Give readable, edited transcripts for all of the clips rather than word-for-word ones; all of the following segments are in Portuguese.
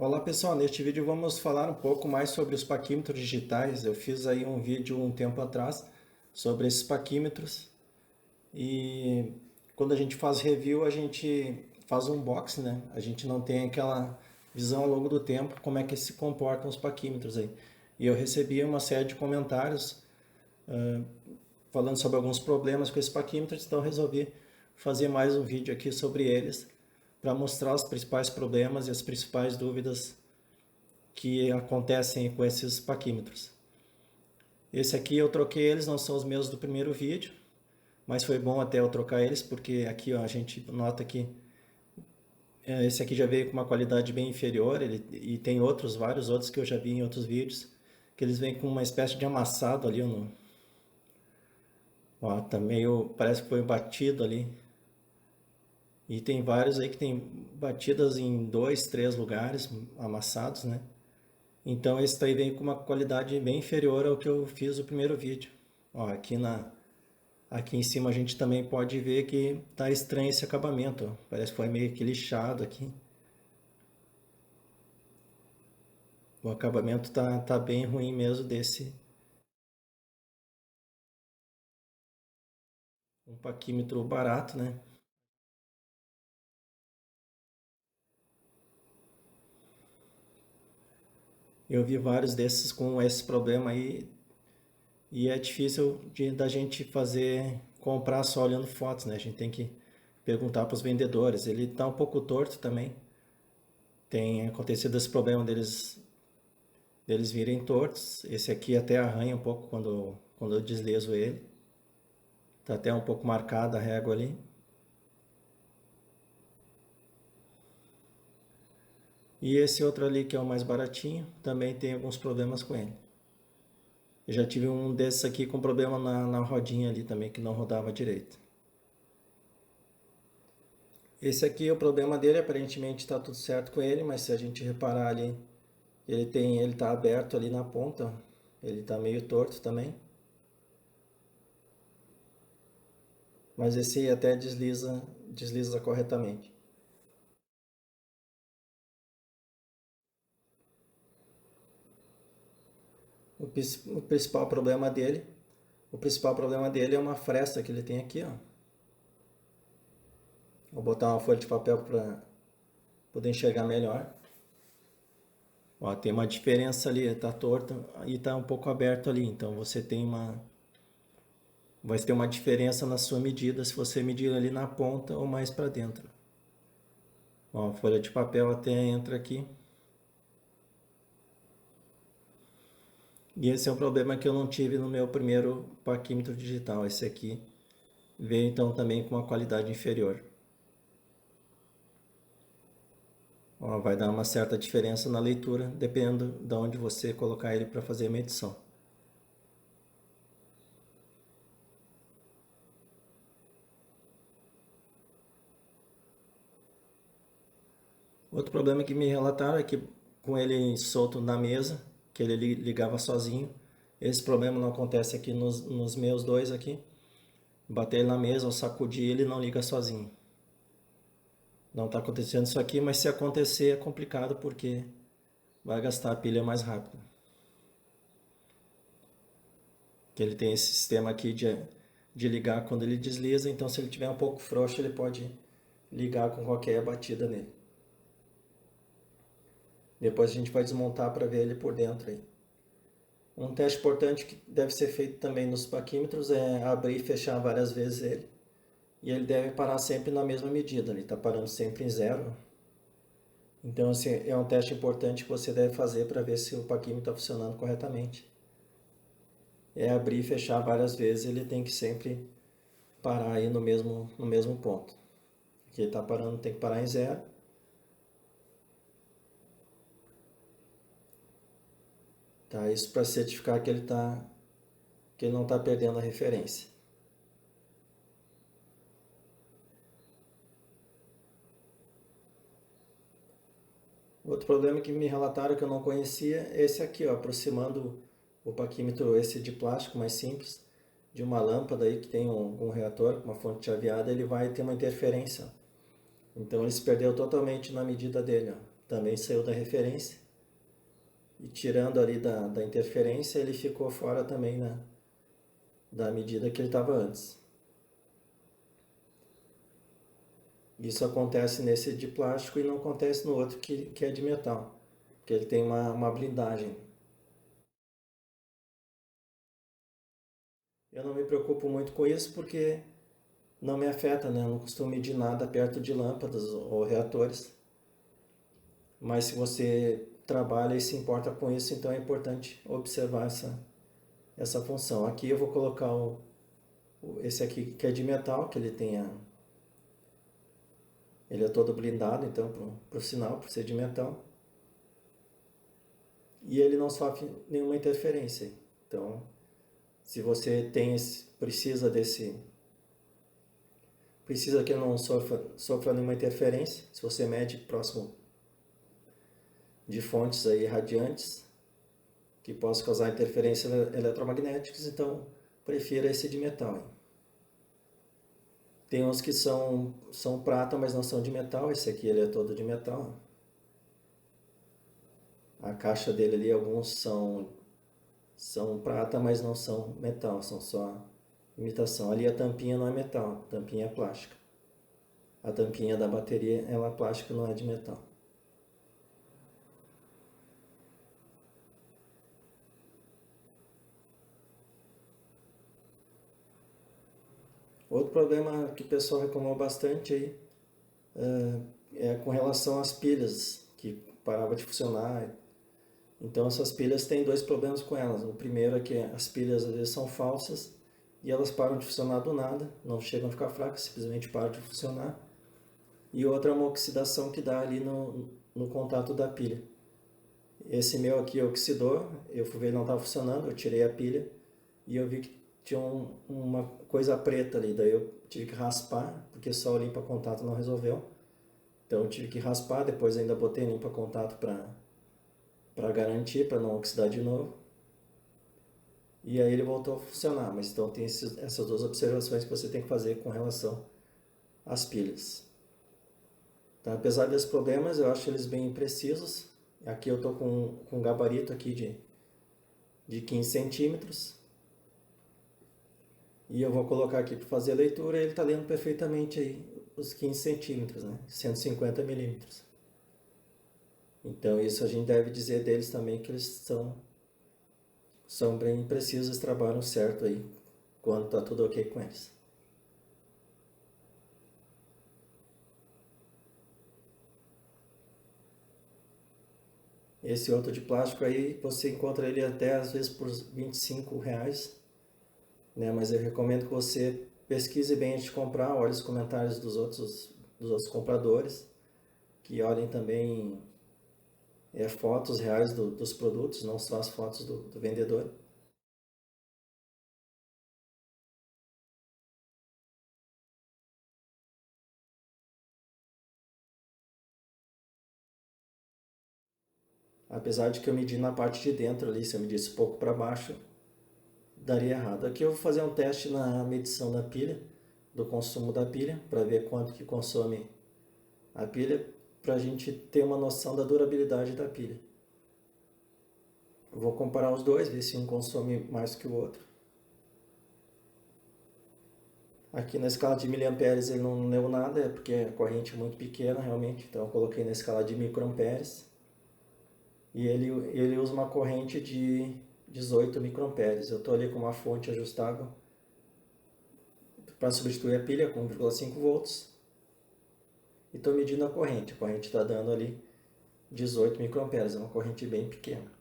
Olá pessoal, neste vídeo vamos falar um pouco mais sobre os paquímetros digitais. Eu fiz aí um vídeo um tempo atrás sobre esses paquímetros e quando a gente faz review a gente faz um unboxing, né? A gente não tem aquela visão ao longo do tempo como é que se comportam os paquímetros aí. E eu recebi uma série de comentários falando sobre alguns problemas com esses paquímetros, então resolvi fazer mais um vídeo aqui sobre eles para mostrar os principais problemas e as principais dúvidas que acontecem com esses paquímetros. Esse aqui eu troquei eles, não são os meus do primeiro vídeo, mas foi bom até eu trocar eles, porque aqui ó, a gente nota que esse aqui já veio com uma qualidade bem inferior, e tem outros, vários outros que eu já vi em outros vídeos, que eles vêm com uma espécie de amassado ali, ó, tá meio, parece que foi batido ali, e tem vários aí que tem batidas em 2, 3 lugares amassados, né? Então esse daí vem com uma qualidade bem inferior ao que eu fiz no primeiro vídeo. Ó, aqui em cima a gente também pode ver que tá estranho esse acabamento. Ó. Parece que foi meio que lixado aqui. O acabamento tá bem ruim mesmo desse. Um paquímetro barato, né? Eu vi vários desses com esse problema aí e é difícil da gente comprar só olhando fotos, né? A gente tem que perguntar para os vendedores. Ele tá um pouco torto também. Tem acontecido esse problema deles virem tortos. Esse aqui até arranha um pouco quando eu deslizo ele. Tá até um pouco marcada a régua ali. E esse outro ali que é o mais baratinho, também tem alguns problemas com ele. Eu já tive um desses aqui com problema na rodinha ali também, que não rodava direito. Esse aqui, o problema dele, aparentemente está tudo certo com ele, mas se a gente reparar ali, ele tá aberto ali na ponta, ele tá meio torto também. Mas esse até desliza corretamente. O, o principal problema dele, o principal problema dele é uma fresta que ele tem aqui, ó. Vou botar uma folha de papel para poder enxergar melhor. Ó, tem uma diferença ali, tá torto e tá um pouco aberto ali, então vai ter uma diferença na sua medida se você medir ali na ponta ou mais para dentro. Ó, a folha de papel até entra aqui. E esse é um problema que eu não tive no meu primeiro paquímetro digital. Esse aqui veio então também com uma qualidade inferior. Ó, vai dar uma certa diferença na leitura, dependendo de onde você colocar ele para fazer a medição. Outro problema que me relataram é que com ele solto na mesa, que ele ligava sozinho, esse problema não acontece aqui nos meus dois aqui. Bater ele na mesa ou sacudir ele não liga sozinho. Não está acontecendo isso aqui, mas se acontecer é complicado porque vai gastar a pilha mais rápido. Que ele tem esse sistema aqui de ligar quando ele desliza, então se ele tiver um pouco frouxo ele pode ligar com qualquer batida nele. Depois a gente vai desmontar para ver ele por dentro aí. Um teste importante que deve ser feito também nos paquímetros é abrir e fechar várias vezes ele. E ele deve parar sempre na mesma medida, ele está parando sempre em zero. Então, assim, é um teste importante que você deve fazer para ver se o paquímetro está funcionando corretamente. É abrir e fechar várias vezes, ele tem que sempre parar aí no mesmo ponto. Aqui ele está parando, tem que parar em zero. Tá? Isso para certificar que ele não está perdendo a referência. Outro problema que me relataram que eu não conhecia é esse aqui, ó, aproximando o paquímetro esse de plástico mais simples de uma lâmpada aí que tem um reator, uma fonte chaveada, ele vai ter uma interferência. Então ele se perdeu totalmente na medida dele, ó. também saiu da referência. E tirando ali da interferência, ele ficou fora também da medida que ele estava antes. Isso acontece nesse de plástico e não acontece no outro que é de metal, porque ele tem uma blindagem. Eu não me preocupo muito com isso porque não me afeta, né? Eu não costumo medir nada perto de lâmpadas ou reatores. Mas se você trabalha e se importa com isso, então é importante observar essa função. Aqui eu vou colocar esse aqui que é de metal, que ele é todo blindado, então, para o sinal, por ser de metal. E ele não sofre nenhuma interferência. Então, se você precisa que ele não sofra nenhuma interferência, se você mede próximo de fontes aí radiantes que possam causar interferências eletromagnéticas, então prefira esse de metal. Hein? Tem uns que são prata, mas não são de metal. Esse aqui ele é todo de metal. A caixa dele ali, alguns são prata, mas não são metal, são só imitação. Ali a tampinha não é metal, a tampinha é plástica. A tampinha da bateria ela é plástica, não é de metal. Outro problema que o pessoal reclamou bastante aí é com relação às pilhas, que parava de funcionar. Então essas pilhas têm dois problemas com elas. O primeiro é que as pilhas às vezes são falsas e elas param de funcionar do nada, não chegam a ficar fracas, simplesmente param de funcionar. E outra é uma oxidação que dá ali no contato da pilha. Esse meu aqui oxidou, eu fui ver ele não estava funcionando, eu tirei a pilha e eu vi que tinha uma coisa preta ali, daí eu tive que raspar, porque só o limpa-contato não resolveu. Então eu tive que raspar, depois ainda botei limpa-contato para garantir, para não oxidar de novo. E aí ele voltou a funcionar, mas então tem essas duas observações que você tem que fazer com relação às pilhas. Tá? Apesar desses problemas, eu acho eles bem precisos. Aqui eu estou com um gabarito aqui de 15 centímetros. E eu vou colocar aqui para fazer a leitura, ele está lendo perfeitamente aí os 15 centímetros, né? 150 milímetros. Então isso a gente deve dizer deles também que eles são bem precisos, eles trabalham certo aí, quando está tudo ok com eles. Esse outro de plástico aí, você encontra ele até às vezes por R$ 25, né? Mas eu recomendo que você pesquise bem antes de comprar, olhe os comentários dos outros compradores, que olhem também fotos reais dos produtos, não só as fotos do vendedor. Apesar de que eu medi na parte de dentro ali, se eu medisse um pouco para baixo, daria errado. Aqui eu vou fazer um teste na medição da pilha, do consumo da pilha, para ver quanto que consome a pilha, para a gente ter uma noção da durabilidade da pilha. Eu vou comparar os dois, ver se um consome mais que o outro. Aqui na escala de miliamperes ele não leu nada, é porque a corrente é muito pequena realmente, então eu coloquei na escala de microamperes. E ele usa uma corrente de 18 microamperes. Eu estou ali com uma fonte ajustável para substituir a pilha com 1,5 volts. E estou medindo a corrente. A corrente está dando ali 18 microamperes, é uma corrente bem pequena.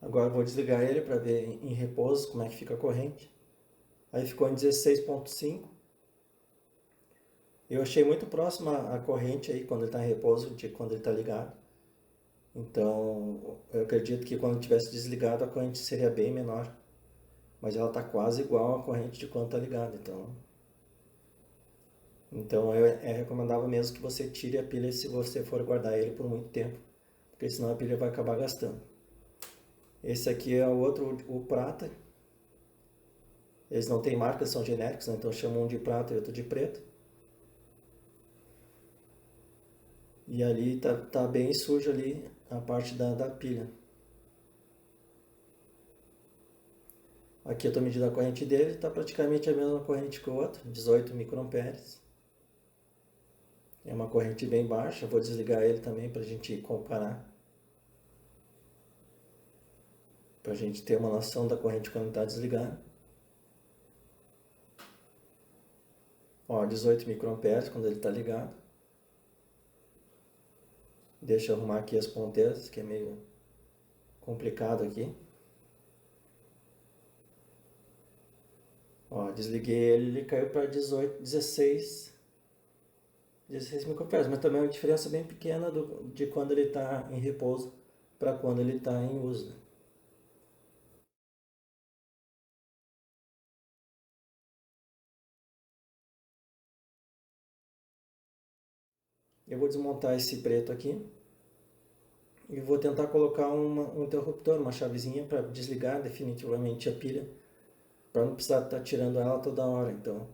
Agora eu vou desligar ele para ver em repouso como é que fica a corrente. Aí ficou em 16,5. Eu achei muito próxima a corrente aí quando ele está em repouso de quando ele está ligado. Então eu acredito que quando tivesse desligado a corrente seria bem menor. Mas ela está quase igual à corrente de quando está ligado. Então é recomendável mesmo que você tire a pilha se você for guardar ele por muito tempo. Porque senão a pilha vai acabar gastando. Esse aqui é o outro, o prata. Eles não têm marca, são genéricos, né? Então chamam um de prata e outro de preto. E ali tá bem sujo ali a parte da pilha. Aqui eu estou medindo a corrente dele, está praticamente a mesma corrente que o outro, 18 microamperes. É uma corrente bem baixa, vou desligar ele também para a gente comparar. Para a gente ter uma noção da corrente quando está desligado. Ó, 18 microamperes quando ele está ligado. Deixa eu arrumar aqui as ponteiras, que é meio complicado aqui. Ó, desliguei ele caiu para 18, 16 microamperes, mas também é uma diferença bem pequena de quando ele está em repouso para quando ele está em uso. Eu vou desmontar esse preto aqui e vou tentar colocar um interruptor, uma chavezinha para desligar definitivamente a pilha, para não precisar estar tirando ela toda hora. Então,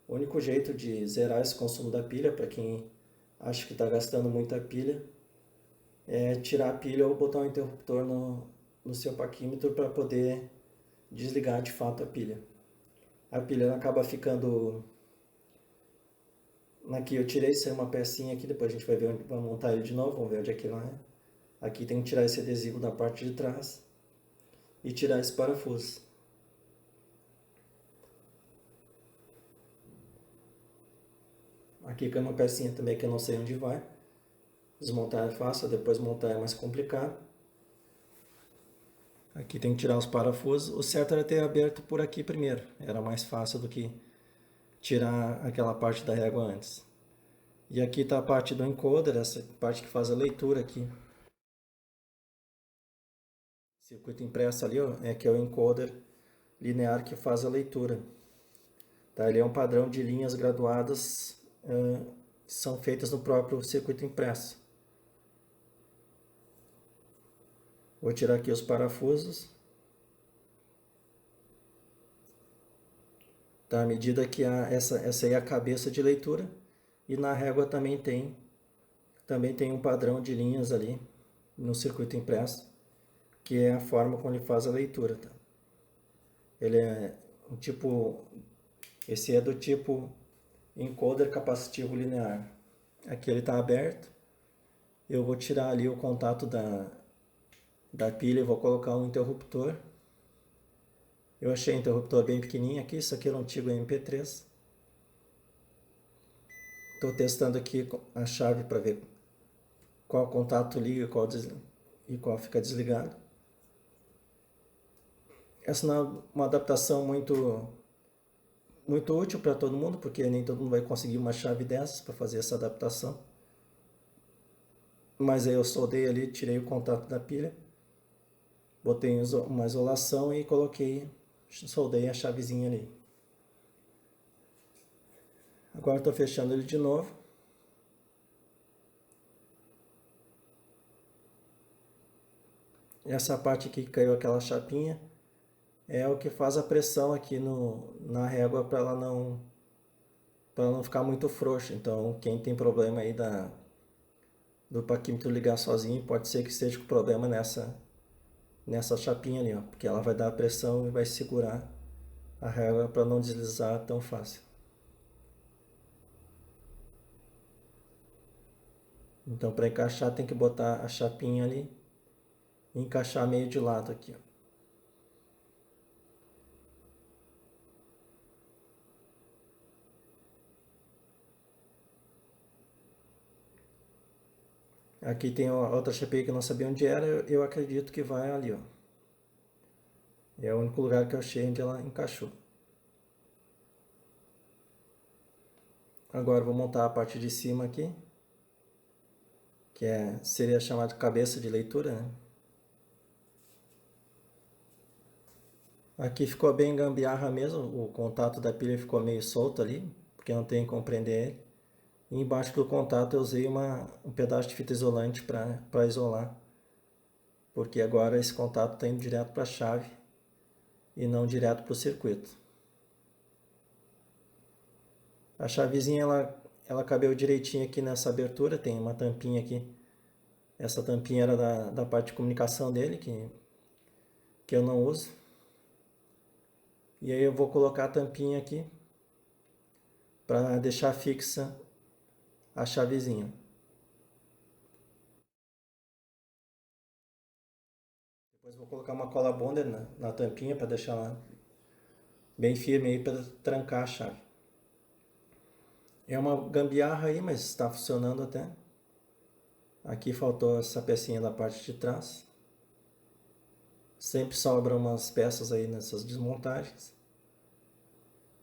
o único jeito de zerar esse consumo da pilha, para quem acha que está gastando muita pilha, é tirar a pilha ou botar um interruptor no seu paquímetro para poder desligar de fato a pilha. A pilha acaba ficando... Aqui eu tirei, saiu uma pecinha aqui, depois a gente vai ver onde vai montar ele de novo, vamos ver onde é que vai. Aqui tem que tirar esse adesivo da parte de trás e tirar esse parafuso. Aqui tem uma pecinha também que eu não sei onde vai. Desmontar é fácil, depois montar é mais complicado. Aqui tem que tirar os parafusos. O certo era ter aberto por aqui primeiro. Era mais fácil do que tirar aquela parte da régua antes. E aqui está a parte do encoder, essa parte que faz a leitura aqui. Circuito impresso ali, ó, que é o encoder linear que faz a leitura. Tá? Ele é um padrão de linhas graduadas que são feitas no próprio circuito impresso. Vou tirar aqui os parafusos. Tá? À medida que essa aí é a cabeça de leitura. E na régua também tem um padrão de linhas ali no circuito impresso, que é a forma como ele faz a leitura. Tá? Ele é um tipo... Esse é do tipo encoder capacitivo linear. Aqui ele está aberto. Eu vou tirar ali o contato da pilha e vou colocar um interruptor. Eu achei o interruptor bem pequenininho aqui, isso aqui é um antigo MP3. Estou testando aqui a chave para ver qual contato liga e qual fica desligado. Essa não é uma adaptação muito útil para todo mundo, porque nem todo mundo vai conseguir uma chave dessas para fazer essa adaptação. Mas aí eu soldei ali, tirei o contato da pilha, botei uma isolação e soldei a chavezinha ali. Agora estou fechando ele de novo. Essa parte aqui que caiu aquela chapinha é o que faz a pressão aqui na régua para ela não ficar muito frouxa. Então, quem tem problema aí do paquímetro ligar sozinho, pode ser que esteja com problema nessa chapinha ali, ó, porque ela vai dar a pressão e vai segurar a régua para não deslizar tão fácil. Então, para encaixar, tem que botar a chapinha ali e encaixar meio de lado aqui, ó. Aqui tem outra chapinha que eu não sabia onde era, eu acredito que vai ali, ó. É o único lugar que eu achei onde ela encaixou. Agora vou montar a parte de cima aqui, que seria chamado cabeça de leitura, né? Aqui ficou bem gambiarra mesmo, o contato da pilha ficou meio solto ali, porque não tem como prender ele. E embaixo do contato eu usei um pedaço de fita isolante para isolar, porque agora esse contato está indo direto para a chave e não direto para o circuito. A chavezinha ela cabeu direitinho aqui nessa abertura, tem uma tampinha aqui. Essa tampinha era da parte de comunicação dele, que eu não uso. E aí eu vou colocar a tampinha aqui para deixar fixa a chavezinha. Depois vou colocar uma cola bonder na tampinha para deixar ela bem firme aí para trancar a chave. É uma gambiarra aí, mas está funcionando até. Aqui faltou essa pecinha da parte de trás. Sempre sobram umas peças aí nessas desmontagens.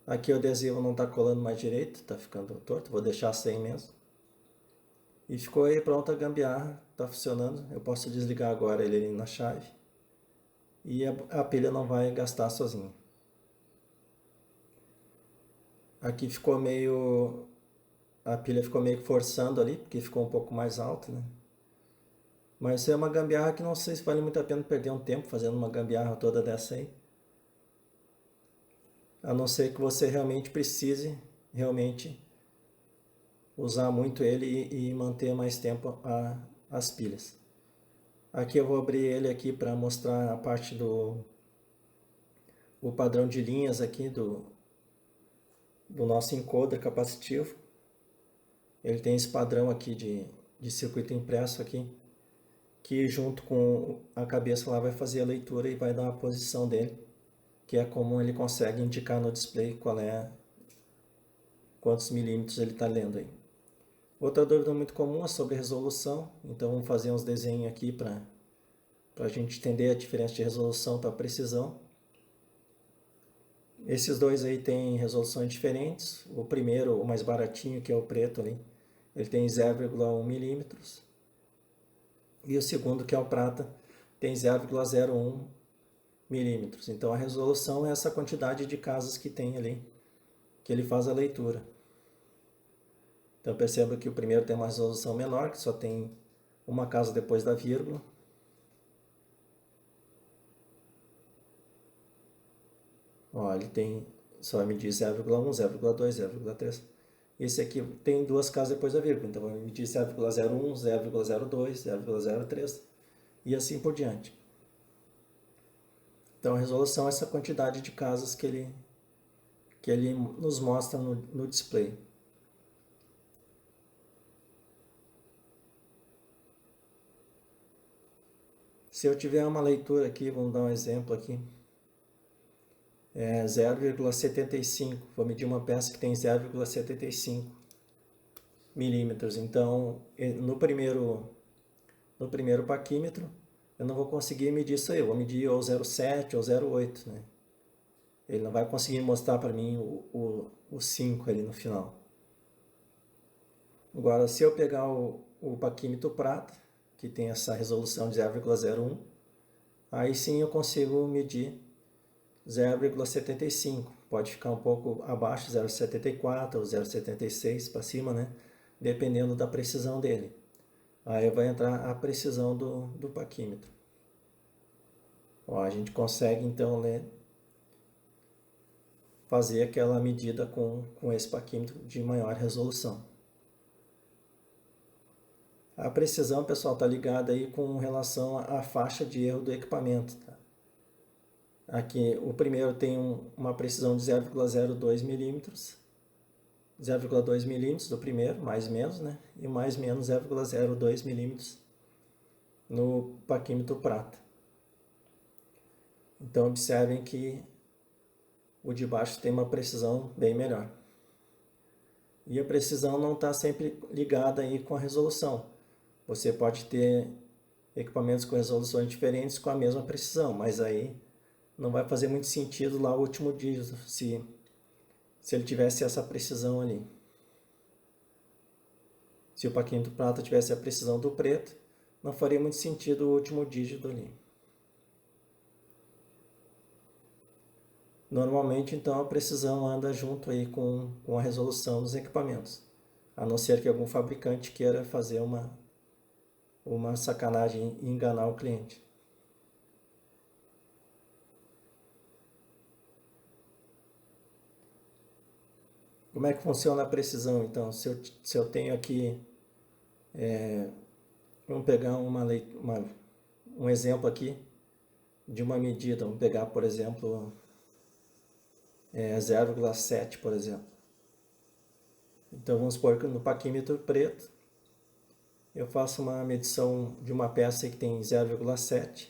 Aqui o adesivo não está colando mais direito, está ficando torto, vou deixar sem mesmo. E ficou aí pronta a gambiarra, está funcionando. Eu posso desligar agora ele na chave. E a pilha não vai gastar sozinha. Aqui ficou meio... A pilha ficou meio forçando ali, porque ficou um pouco mais alto, né? Mas é uma gambiarra que não sei se vale muito a pena perder um tempo fazendo uma gambiarra toda dessa aí. A não ser que você realmente precise, realmente, usar muito ele e manter mais tempo as pilhas. Aqui eu vou abrir ele aqui para mostrar a parte o padrão de linhas aqui do nosso encoder capacitivo. Ele tem esse padrão aqui de circuito impresso aqui, que junto com a cabeça lá vai fazer a leitura e vai dar a posição dele, que é como ele consegue indicar no display quantos milímetros ele está lendo aí. Outra dúvida muito comum é sobre resolução, então vamos fazer uns desenhos aqui para a gente entender a diferença de resolução para precisão. Esses dois aí têm resoluções diferentes. O primeiro, o mais baratinho, que é o preto ali, ele tem 0,1 milímetros. E o segundo, que é o prata, tem 0,01 milímetros. Então a resolução é essa quantidade de casas que tem ali, que ele faz a leitura. Então perceba que o primeiro tem uma resolução menor, que só tem uma casa depois da vírgula. Ó, ele tem, só vai medir 0,1, 0,2, 0,3. Esse aqui tem duas casas depois da vírgula, então vai medir 0,01, 0,02, 0,03 e assim por diante. Então a resolução é essa quantidade de casas que ele nos mostra no display. Se eu tiver uma leitura aqui, vamos dar um exemplo aqui, é 0,75, vou medir uma peça que tem 0,75 milímetros, então no primeiro paquímetro eu não vou conseguir medir isso aí, eu vou medir ou 0,7 ou 0,8, né? Ele não vai conseguir mostrar para mim o 5 ali no final. Agora, se eu pegar o paquímetro prata, que tem essa resolução de 0,01, aí sim eu consigo medir 0,75. Pode ficar um pouco abaixo, 0,74 ou 0,76 para cima, né? Dependendo da precisão dele. Aí vai entrar a precisão do paquímetro. Ó, a gente consegue então fazer aquela medida com esse paquímetro de maior resolução. A precisão, pessoal, está ligada aí com relação à faixa de erro do equipamento. Tá? Aqui o primeiro tem uma precisão de 0,02 milímetros, 0,2 milímetros do primeiro, mais menos, né? E mais menos 0,02 milímetros no paquímetro prata. Então observem que o de baixo tem uma precisão bem melhor. E a precisão não está sempre ligada aí com a resolução. Você pode ter equipamentos com resoluções diferentes com a mesma precisão, mas aí não vai fazer muito sentido lá o último dígito, se ele tivesse essa precisão ali. Se o paquímetro prata tivesse a precisão do preto, não faria muito sentido o último dígito ali. Normalmente, então, a precisão anda junto aí com a resolução dos equipamentos, a não ser que algum fabricante queira fazer uma sacanagem e enganar o cliente. Como é que funciona a precisão? Então, se eu tenho aqui, vamos pegar um exemplo aqui de uma medida. Vamos pegar, por exemplo, 0,7, por exemplo. Então, vamos supor que no paquímetro preto, eu faço uma medição de uma peça que tem 0,7.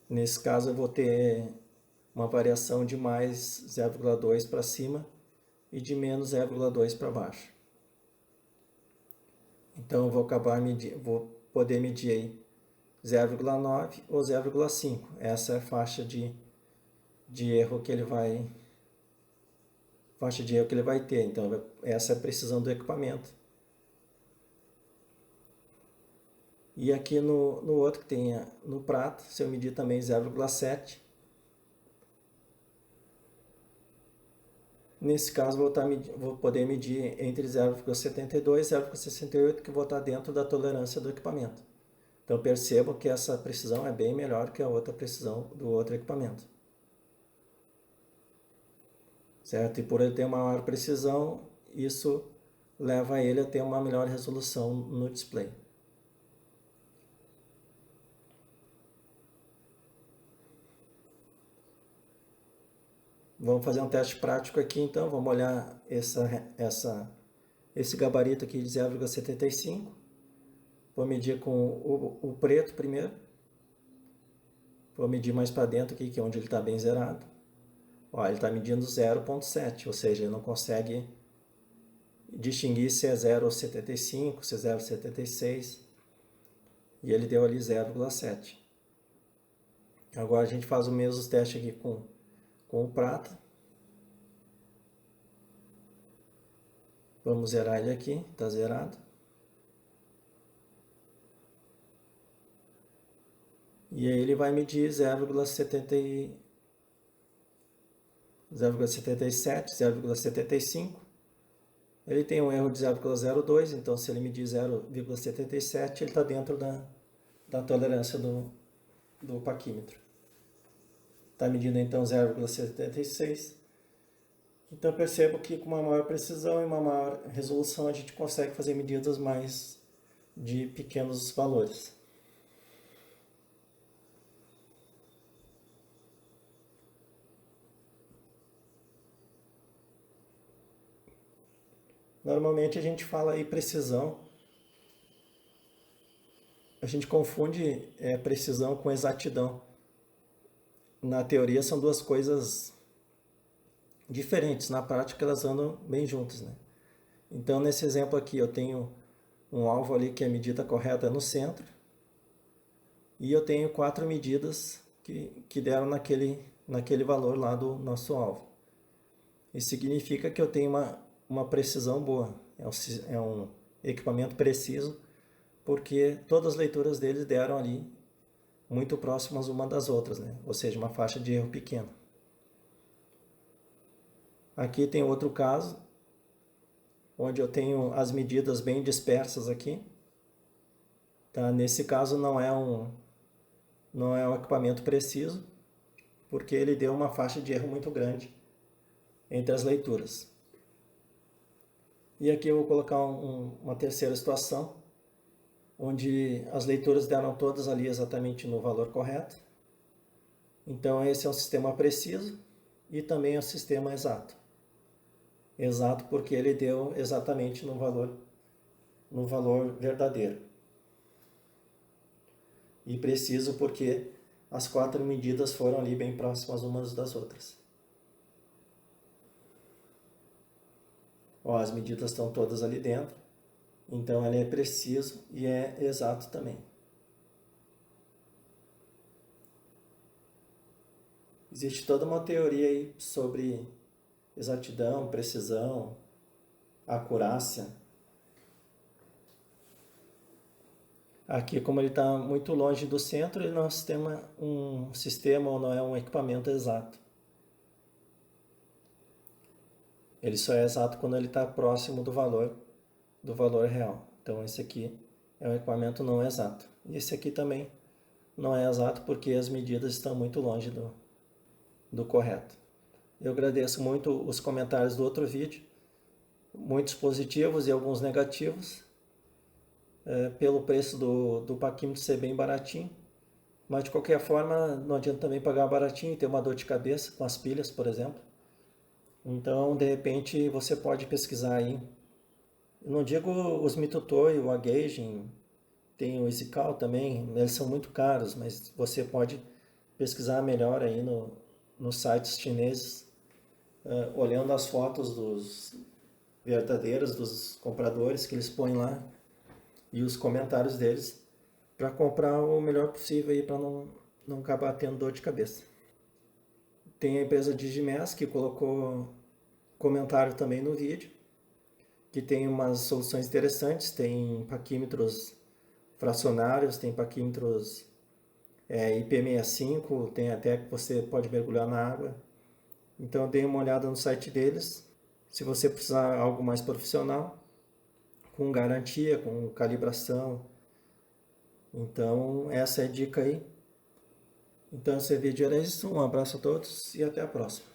Nesse caso, eu vou ter uma variação de mais 0,2 para cima e de menos 0,2 para baixo. Então, eu vou poder medir aí 0,9 ou 0,5. Essa é a faixa de erro que ele vai ter. Então, essa é a precisão do equipamento. E aqui no outro que tem no prato, se eu medir também 0,7, nesse caso vou poder medir entre 0,72 e 0,68, que vou estar dentro da tolerância do equipamento. Então percebam que essa precisão é bem melhor que a outra precisão do outro equipamento. Certo? E por ele ter uma maior precisão, isso leva ele a ter uma melhor resolução no display. Vamos fazer um teste prático aqui, então. Vamos olhar esse gabarito aqui de 0,75. Vou medir com o preto primeiro. Vou medir mais para dentro aqui, que é onde ele está bem zerado. Ó, ele está medindo 0,7, ou seja, ele não consegue distinguir se é 0,75, se é 0,76. E ele deu ali 0,7. Agora a gente faz o mesmo teste aqui com o prata. Vamos zerar ele aqui, está zerado. E aí ele vai medir 0,77, 0,75. Ele tem um erro de 0,02, então se ele medir 0,77, ele está dentro da tolerância do paquímetro. Está medindo então 0,76. Então percebo que com uma maior precisão e uma maior resolução a gente consegue fazer medidas mais de pequenos valores. Normalmente a gente fala aí precisão, a gente confunde precisão com exatidão. Na teoria são duas coisas diferentes, na prática elas andam bem juntas, né? Então nesse exemplo aqui eu tenho um alvo ali que é a medida correta no centro, e eu tenho 4 medidas que deram naquele valor lá do nosso alvo. Isso significa que eu tenho uma precisão boa, é um equipamento preciso, porque todas as leituras deles deram ali muito próximas uma das outras, né? Ou seja, uma faixa de erro pequena. Aqui tem outro caso, onde eu tenho as medidas bem dispersas aqui. Tá? Nesse caso não é um equipamento preciso, porque ele deu uma faixa de erro muito grande entre as leituras. E aqui eu vou colocar uma terceira situação, onde as leituras deram todas ali exatamente no valor correto. Então esse é um sistema preciso e também é um sistema exato. Exato porque ele deu exatamente no valor verdadeiro. E preciso porque as 4 medidas foram ali bem próximas umas das outras. Ó, as medidas estão todas ali dentro, então ele é preciso e é exato também. Existe toda uma teoria aí sobre exatidão, precisão, acurácia. Aqui, como ele está muito longe do centro, ele não é um sistema ou não é um equipamento exato. Ele só é exato quando ele está próximo do valor real. Então esse aqui é um equipamento não exato. E esse aqui também não é exato porque as medidas estão muito longe do correto. Eu agradeço muito os comentários do outro vídeo, muitos positivos e alguns negativos, pelo preço do paquímetro ser bem baratinho. Mas de qualquer forma, não adianta também pagar baratinho e ter uma dor de cabeça com as pilhas, por exemplo. Então, de repente, você pode pesquisar aí. Eu não digo os Mitutoyo, o Agagen, tem o Isikal também, eles são muito caros, mas você pode pesquisar melhor aí nos sites chineses, olhando as fotos dos verdadeiros, dos compradores que eles põem lá e os comentários deles para comprar o melhor possível aí para não acabar tendo dor de cabeça. Tem a empresa Digimes que colocou comentário também no vídeo, que tem umas soluções interessantes, tem paquímetros fracionários, tem paquímetros IP65, tem até que você pode mergulhar na água. Então eu dei uma olhada no site deles. Se você precisar de algo mais profissional, com garantia, com calibração. Então essa é a dica aí. Então esse vídeo era isso. Um abraço a todos e até a próxima.